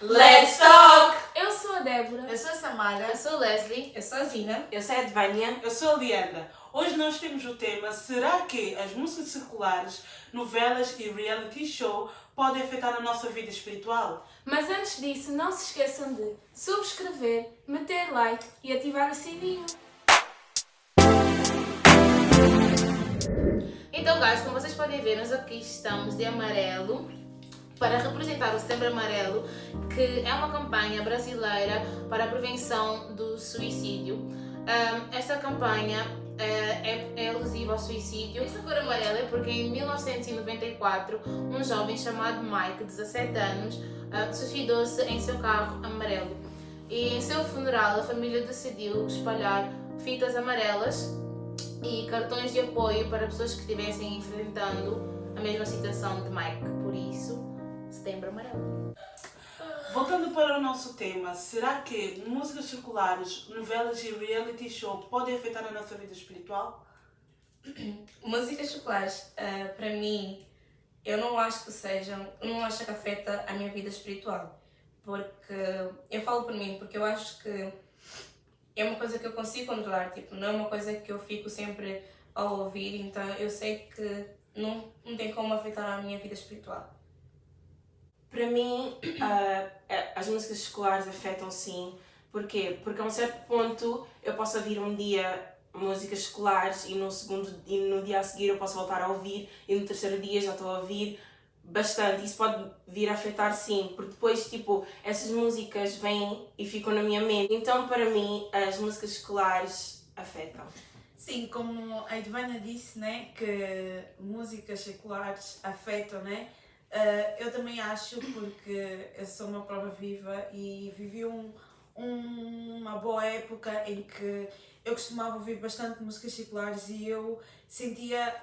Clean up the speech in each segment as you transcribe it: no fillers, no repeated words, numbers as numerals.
Let's talk! Eu sou a Débora. Eu sou a Samara. Eu sou a Leslie. Eu sou a Zina. Eu sou a Edvânia. Eu sou a Leandra. Hoje nós temos o tema: será que as músicas circulares, novelas e reality show podem afetar a nossa vida espiritual? Mas antes disso, não se esqueçam de subscrever, meter like e ativar o sininho. Então, guys, como vocês podem ver, nós aqui estamos de amarelo para representar o Setembro Amarelo, que é uma campanha brasileira para a prevenção do suicídio. Esta campanha é alusiva ao suicídio. Esta cor amarela é porque em 1994 um jovem chamado Mike, de 17 anos, suicidou-se em seu carro amarelo. E em seu funeral a família decidiu espalhar fitas amarelas e cartões de apoio para pessoas que estivessem enfrentando a mesma situação de Mike. Por isso, Setembro Amarelo. Voltando para o nosso tema, será que músicas circulares, novelas e reality show podem afetar a nossa vida espiritual? Músicas circulares, para mim, eu não acho que afeta a minha vida espiritual. Porque, eu falo por mim, porque eu acho que é uma coisa que eu consigo controlar, tipo, não é uma coisa que eu fico sempre a ouvir, então eu sei que não tem como afetar a minha vida espiritual. Para mim, as músicas escolares afetam sim. Porquê? Porque a um certo ponto eu posso ouvir um dia músicas escolares e no dia a seguir eu posso voltar a ouvir e no terceiro dia já estou a ouvir bastante. Isso pode vir a afetar sim, porque depois tipo, essas músicas vêm e ficam na minha mente. Então para mim as músicas escolares afetam. Sim, como a Edvânia disse, né, que músicas seculares afetam, né? Eu também acho, porque eu sou uma prova viva e vivi uma boa época em que eu costumava ouvir bastante músicas seculares e eu sentia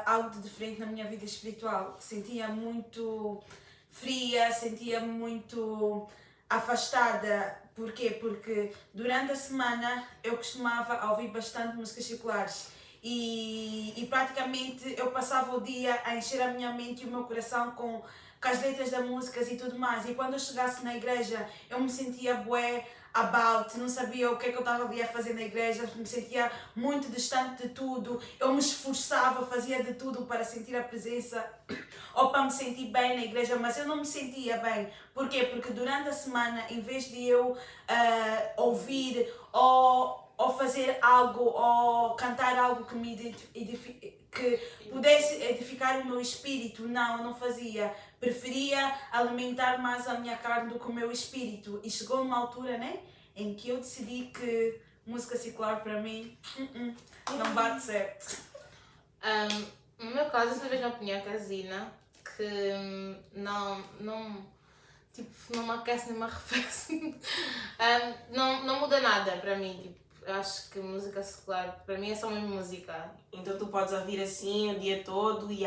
algo de diferente na minha vida espiritual. Sentia muito fria, sentia muito afastada. Porquê? Porque durante a semana eu costumava ouvir bastante músicas seculares. E praticamente eu passava o dia a encher a minha mente e o meu coração com as letras das músicas e tudo mais. E quando eu chegasse na igreja, eu me sentia bué about, não sabia o que é que eu estava ali a fazer na igreja, me sentia muito distante de tudo. Eu me esforçava, fazia de tudo para sentir a presença ou para me sentir bem na igreja, mas eu não me sentia bem. Porquê? Porque durante a semana, em vez de eu ouvir ou fazer algo, ou cantar algo que que pudesse edificar o meu espírito, não, eu não fazia. Preferia alimentar mais a minha carne do que o meu espírito. E chegou uma altura, né, em que eu decidi que música secular para mim não bate certo. No meu caso, eu sou da mesma opinião que a Zina, que não me aquece nem me arrefece. Não muda nada para mim, tipo. Eu acho que música secular, para mim é só mesmo música. Então tu podes ouvir assim o dia todo e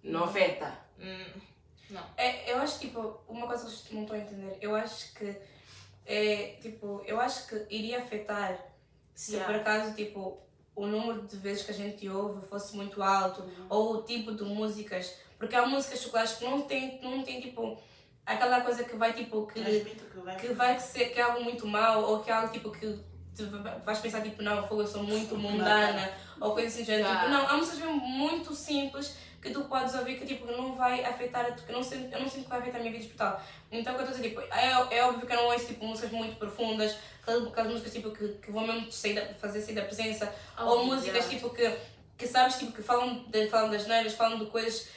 não afeta. Não. Eu acho, tipo, uma coisa que eu não estou a entender, eu acho que iria afetar se por acaso, tipo, o número de vezes que a gente ouve fosse muito alto, ou o tipo de músicas, porque há músicas seculares que não tem tipo, aquela coisa que vai, tipo, que vai ser que é algo muito mau, ou que é algo, tipo, que tu vais pensar, tipo, não, eu sou muito mundana, ou coisa assim, tipo, não, há músicas mesmo muito simples que tu podes ouvir que, tipo, não vai afetar, que eu não sinto que vai afetar a minha vida espiritual. Então, o que eu estou a dizer, tipo, é óbvio que eu não ouço, tipo, músicas muito profundas, aquelas músicas, tipo, que vão mesmo fazer sair da presença, ou músicas, tipo, que sabes, tipo, que falam das neiras, falam de coisas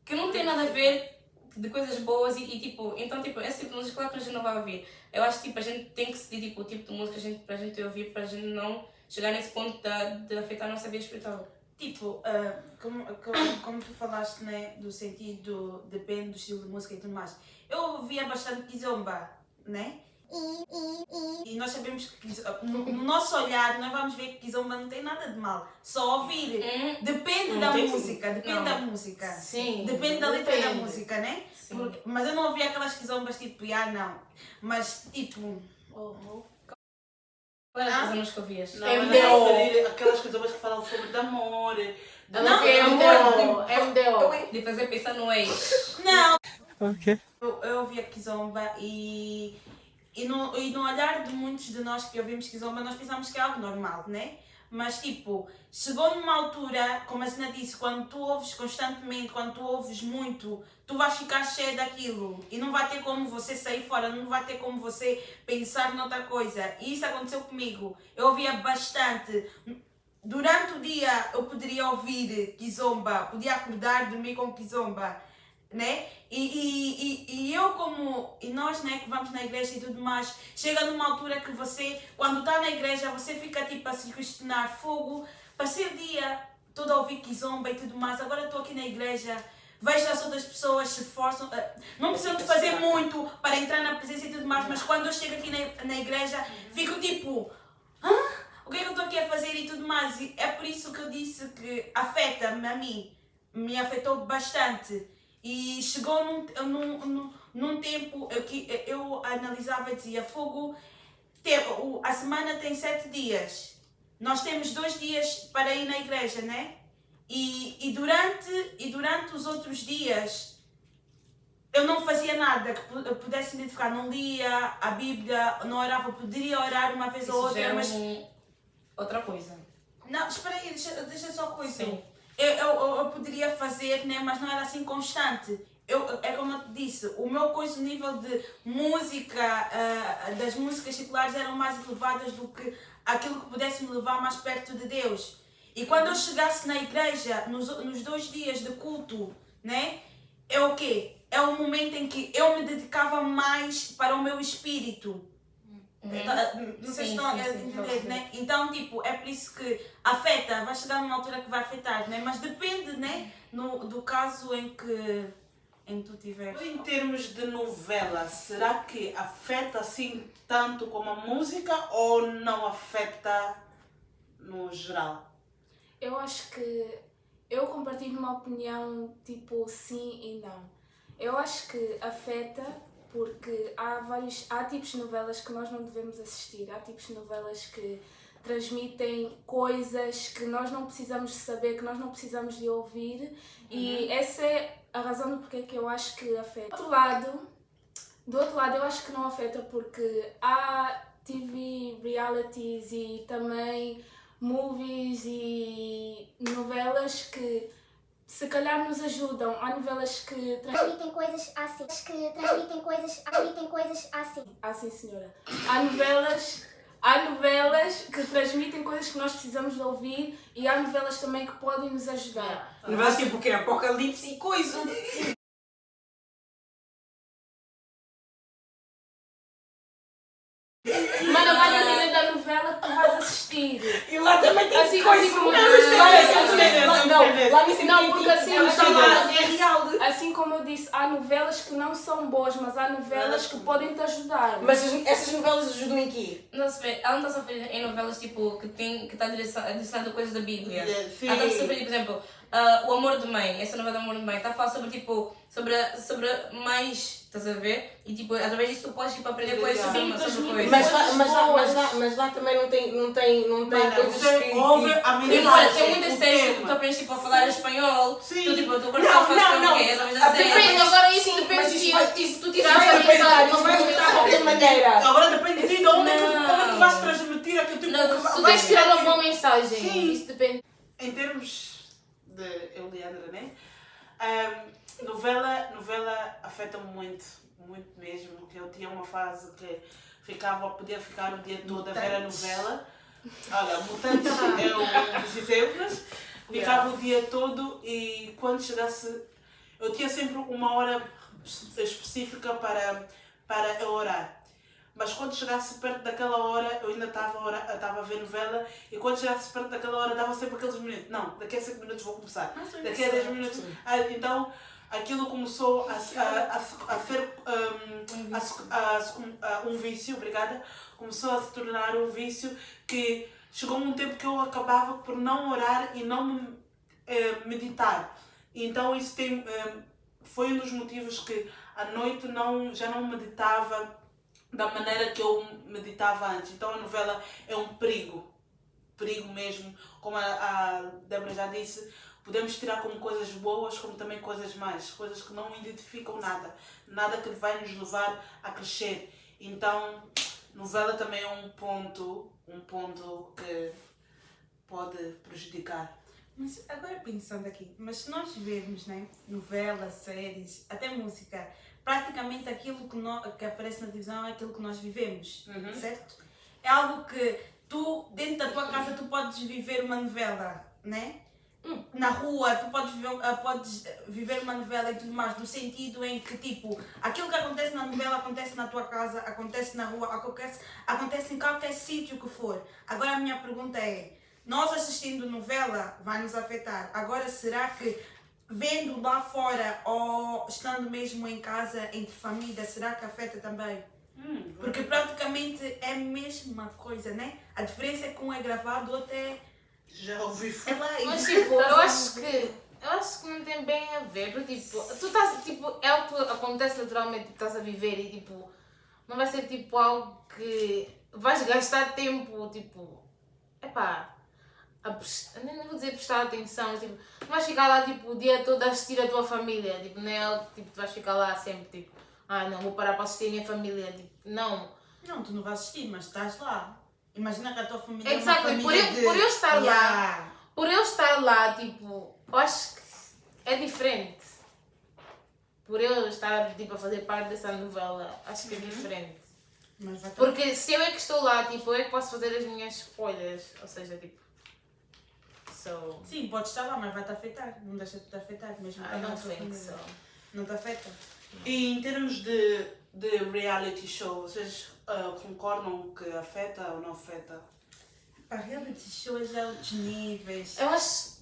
que não têm nada a ver, de coisas boas e tipo, então tipo, esse tipo de música claro que a gente não vai ouvir. Eu acho que tipo, a gente tem que decidir tipo, o tipo de música para a gente ouvir, para a gente não chegar nesse ponto de afetar a nossa vida espiritual. Tipo, como tu falaste, né, do sentido, depende do estilo de música e tudo mais. Eu ouvia bastante Kizomba, né? E nós sabemos que no nosso olhar nós vamos ver que Kizomba não tem nada de mal. Só ouvir. Depende da música, depende da música. Sim. Depende da letra da música, né? Mas eu não ouvia aquelas Kizombas tipo, não. Mas tipo. Qual era as músicas que ouvias? Não, MDO. Aquelas canções que falam sobre de amor. Não, MDO. De fazer pensar no ex. Não. Eu ouvi a Kizomba e no olhar de muitos de nós que ouvimos Kizomba, nós pensamos que é algo normal, né? Mas tipo, chegou numa altura, como a Sina disse, quando tu ouves constantemente, quando tu ouves muito, tu vais ficar cheio daquilo e não vai ter como você sair fora, não vai ter como você pensar noutra coisa. E isso aconteceu comigo. Eu ouvia bastante. Durante o dia eu poderia ouvir Kizomba, podia acordar, dormir com Kizomba, né? E eu e nós, né, que vamos na igreja e tudo mais, chega numa altura que você, quando está na igreja, você fica tipo a se questionar, fogo, passei o dia todo a ouvir Kizomba e tudo mais, agora estou aqui na igreja, vejo as outras pessoas se esforçam, não precisam de fazer muito para entrar na presença e tudo mais, mas quando eu chego aqui na igreja, fico tipo, o que é que eu estou aqui a fazer e tudo mais? E é por isso que eu disse que afeta-me a mim, me afetou bastante. E chegou num tempo que eu analisava e dizia, fogo, a semana tem 7 dias. Nós temos 2 dias para ir na igreja, né? E durante os outros dias, eu não fazia nada que eu pudesse identificar. Não lia a Bíblia, não orava. Poderia orar uma vez ou outra, mas... outra coisa. Não, espera aí, deixa só coisa. Sim. Eu poderia fazer, né, mas não era assim constante. É como eu te disse, o meu coisa, o nível de música, das músicas seculares eram mais elevadas do que aquilo que pudesse me levar mais perto de Deus. E quando eu chegasse na igreja, nos 2 dias de culto, né, é o quê? É o momento em que eu me dedicava mais para o meu espírito. Não sei se estão a entender, né? Então, tipo, é por isso que afeta, vai chegar numa altura que vai afetar, né? Mas depende, né? Do caso em que tu tiveres. Em termos de novela, será que afeta assim tanto como a música ou não afeta no geral? Eu acho que eu compartilho uma opinião tipo sim e não. Eu acho que afeta porque há tipos de novelas que nós não devemos assistir. Há tipos de novelas que transmitem coisas que nós não precisamos de saber, que nós não precisamos de ouvir. E essa é a razão do porquê que eu acho que afeta. Do outro lado, eu acho que não afeta porque há TV realities e também movies e novelas que se calhar nos ajudam. Há novelas que transmitem coisas assim. Transmitem coisas assim. Ah, sim, senhora. Há novelas que transmitem coisas que nós precisamos de ouvir e há novelas também que podem nos ajudar. Novelas tipo o quê? Apocalipse e coisa. Mas não vale a pena da novela que tu vais assistir. E lá também tem Assim coisa. como Não, porque assim, é real. assim como eu disse, há novelas que não são boas, mas há novelas que podem te ajudar. Mas essas novelas ajudam em quê? Não se vê, ela não está a sofrer em novelas tipo que está direcionando coisas da Bíblia. Sim. Ela está a sofrer, por exemplo, O Amor de Mãe, essa novela do Amor de Mãe, está a falar sobre tipo, sobre mais, estás a ver? E tipo, através disso tu podes tipo, aprender coisas sobre coisas. Mas lá também não tem coisas que... Houve a E olha, tem muitas séries que tu aprendes tipo, a falar espanhol, Sim. tu tipo, tu agora só fazes português, através da série. Depende, agora isso depende de ti. Se tu tiveres a pensar, Não vai afetar de qualquer maneira. Agora depende de ti, de onde é que tu vais transmitir aquilo tipo Não, que tu vai tens de tirar uma boa mensagem. Sim. Isso depende. Em termos de eu, Leandra, né? Novela afeta-me muito mesmo. Que eu tinha uma fase que podia ficar o dia todo a ver a novela. Olha, Mutantes é um dos exemplos. Ficava o dia todo e quando chegasse, eu tinha sempre uma hora específica para eu orar. Mas quando chegasse perto daquela hora, eu ainda estava a ver novela e quando chegasse perto daquela hora, dava sempre aqueles minutos. Não, daqui a 5 minutos vou começar. Daqui a 10 minutos. Então, aquilo começou a ser um vício, obrigada. Começou a se tornar um vício que chegou um tempo que eu acabava por não orar e não meditar. Então, isso foi um dos motivos que à noite já não meditava da maneira que eu meditava antes. Então a novela é um perigo mesmo, como a Débora já disse, podemos tirar como coisas boas, como também coisas más, coisas que não identificam nada, nada que vai nos levar a crescer. Então, novela também é um ponto que pode prejudicar. Mas agora pensando aqui, mas se nós vermos, né, novelas, séries, até música, praticamente aquilo que aparece na televisão é aquilo que nós vivemos, certo? É algo que tu, dentro da tua casa, tu podes viver uma novela, né? Na rua, tu podes viver uma novela e tudo mais, no sentido em que, tipo, aquilo que acontece na novela acontece na tua casa, acontece na rua, acontece em qualquer sítio que for. Agora a minha pergunta é, nós assistindo novela vai nos afetar. Agora, será que vendo lá fora ou estando mesmo em casa, entre família, será que afeta também? Porque praticamente é a mesma coisa, né? A diferença é que um é gravado, o outro é... Já ouvi É falar. lá, Mas tipo, eu acho que não tem bem a ver, porque tipo, tu estás, tipo, é o que acontece naturalmente, tipo, estás a viver e tipo, não vai ser tipo algo que vais gastar tempo, tipo, epá, nem vou dizer prestar atenção, mas, tipo, não vais ficar lá tipo, o dia todo a assistir a tua família, tipo, não é algo que tipo, tu vais ficar lá sempre, tipo, não, vou parar para assistir a minha família, tipo, não. Não, tu não vais assistir, mas estás lá. Imagina que a tua família é uma Exactly, família por eu estar lá, Yeah. por eu estar lá, tipo, eu acho que é diferente. Por eu estar, tipo, a fazer parte dessa novela, acho que é diferente. Mas vai Porque se eu é que estou lá, tipo, eu é que posso fazer as minhas escolhas, ou seja, tipo, so, Sim, pode estar lá, mas vai te afetar. Não deixa de te afetar, mesmo I que na don't tua think família. so. Não te afeta? E em termos de reality show, vocês concordam que afeta ou não afeta? A reality show é já outros níveis. Eu acho...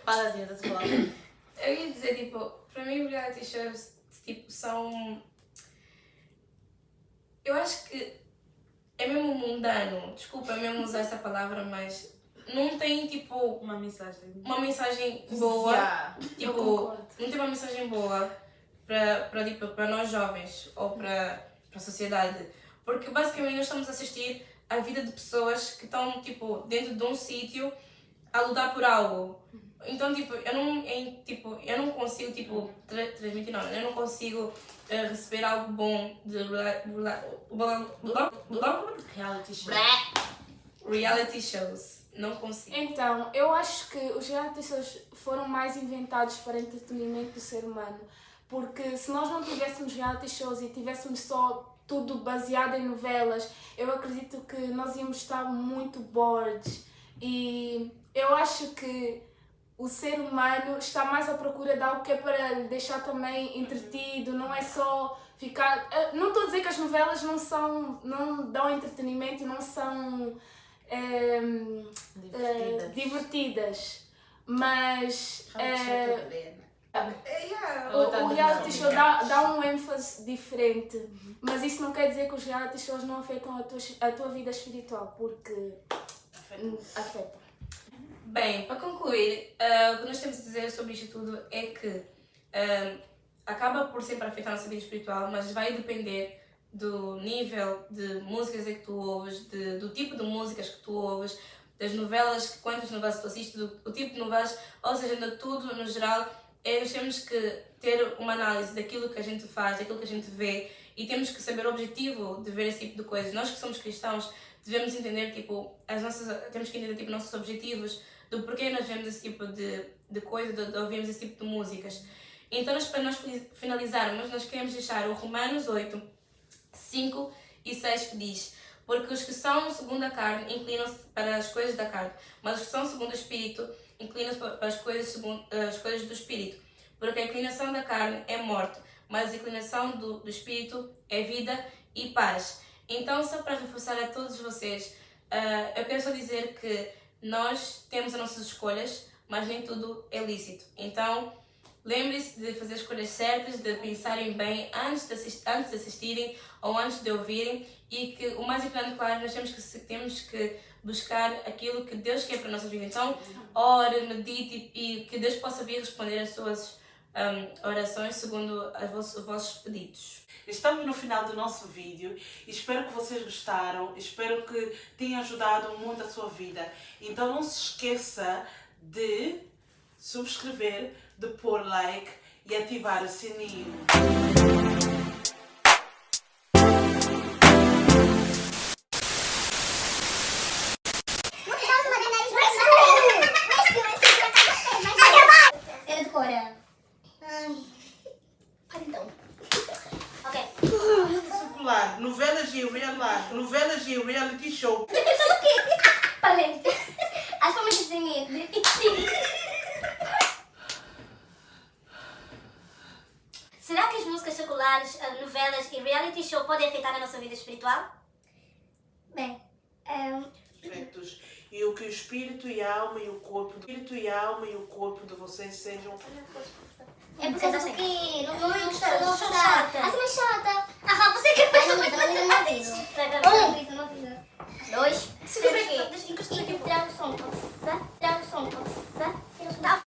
Fala assim, estás a falar. Eu ia dizer, tipo, para mim reality shows, tipo, são... Eu acho que é mesmo mundano, desculpa mesmo usar essa palavra, mas não tem, tipo, Uma mensagem. uma mensagem boa, Yeah. Eu tipo, concordo. não tem uma mensagem boa para nós jovens ou para a sociedade, porque basicamente nós estamos a assistir a vida de pessoas que estão, tipo, dentro de um sítio a lutar por algo. Então, tipo, eu não consigo, tipo, transmitir, não, eu não consigo receber algo bom de Reality show. reality shows. Não consigo. Então, eu acho que os reality shows foram mais inventados para entretenimento do ser humano. Porque se nós não tivéssemos reality shows e tivéssemos só tudo baseado em novelas, eu acredito que nós íamos estar muito bored. E eu acho que o ser humano está mais à procura de algo que é para lhe deixar também entretido, não é só ficar... Não estou a dizer que as novelas não dão entretenimento e não são divertidas, mas o reality show dá um ênfase diferente, mas isso não quer dizer que os reality shows não afetam a tua vida espiritual, porque afeta. Bem, para concluir, o que nós temos a dizer sobre isto tudo é que acaba por sempre afetar a nossa vida espiritual, mas vai depender do nível de músicas que tu ouves, do tipo de músicas que tu ouves, das novelas, quantas novelas tu assistes, do tipo de novelas, ou seja, de tudo no geral. Nós temos que ter uma análise daquilo que a gente faz, daquilo que a gente vê, e temos que saber o objetivo de ver esse tipo de coisas. Nós que somos cristãos devemos entender, tipo, temos que entender, tipo, nossos objetivos, do porquê nós vemos esse tipo de coisa, de ouvirmos esse tipo de músicas. Então, para nós finalizarmos, nós queremos deixar o Romanos 8, 5 e 6 que diz: porque os que são segundo a carne inclinam-se para as coisas da carne, mas os que são segundo o Espírito inclinam-se para as coisas do Espírito. Porque a inclinação da carne é morte, mas a inclinação do Espírito é vida e paz. Então, só para reforçar a todos vocês, eu quero só dizer que nós temos as nossas escolhas, mas nem tudo é lícito. Então, lembre-se de fazer escolhas certas, de pensarem bem antes de assistirem ou antes de ouvirem, e que o mais importante, claro, nós temos que buscar aquilo que Deus quer para a nossa vida. Então, ore, medite e que Deus possa vir responder as suas orações segundo os vossos pedidos. Estamos no final do nosso vídeo e espero que vocês gostaram, espero que tenha ajudado muito a sua vida. Então não se esqueça de subscrever, de pôr like e ativar o sininho. Era de cora. Ai. Para então. Ok. Circular, novelas e reality show. Parente. As formas de mim. Será que as músicas seculares, novelas e reality show podem afetar a nossa vida espiritual? Bem, Aspectos. E o que o espírito e a alma e o corpo, de vocês sejam. é por causa que não sou chata. Ah, você é chata. Ah, você que faz uma coisa na vida. 2. Segura aqui. Traga o som.